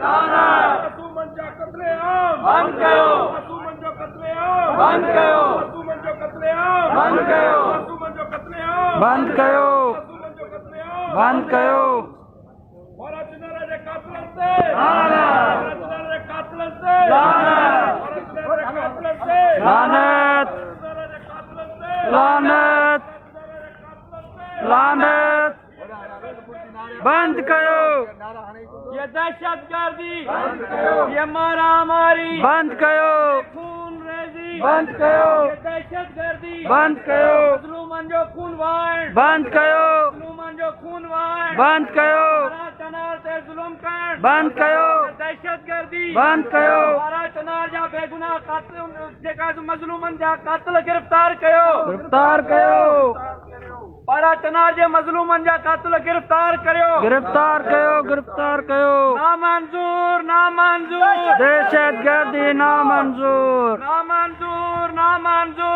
मासूमनि जा क़त्लेआम बंद कयो, मासूमनि जो क़त्लेआम बंद कयो, मासूमनि जो क़त्लेआम बंद कयो, मासूमनि जो क़त्लेआम बंद कयो, मासूमनि जो क़त्लेआम बंद कयो। वरचनारा जे कातिलनि ते लानत, वरचनारा जे कातिलनि ते लानत, वरचनारा जे कातिलनि ते लानत, वरचनारा जे कातिलनि ते लानत, वरचनारा जे कातिलनि ते लानत, बंद कयो, ये दहशतगर्दी ये मारामारी बंद कयो, खून रेजी बंद कयो, ये दहशतगर्दी बंद कयो, मज़लूमनि जो खून वहाइण बंद कयो, मज़लूमनि जो खून वहाइण बंद कयो, चनार ते ज़ुल्म करण बंद कयो, दहशतगर्दी बंद कयो, चनार जा बेगुनाह कातिल जेका मज़लूमनि जा कातिल गिरफ़्तार कयो गिरफ्तार कयो, चनार जे मज़लूमनि जा कातिल गिरफ़्तार करियो गिरफ्तार कयो, गिरफ्तार कयो। नामंजूर नामंजूर दहशतगर्दी नामंजूर, नामंजूर नामंजूर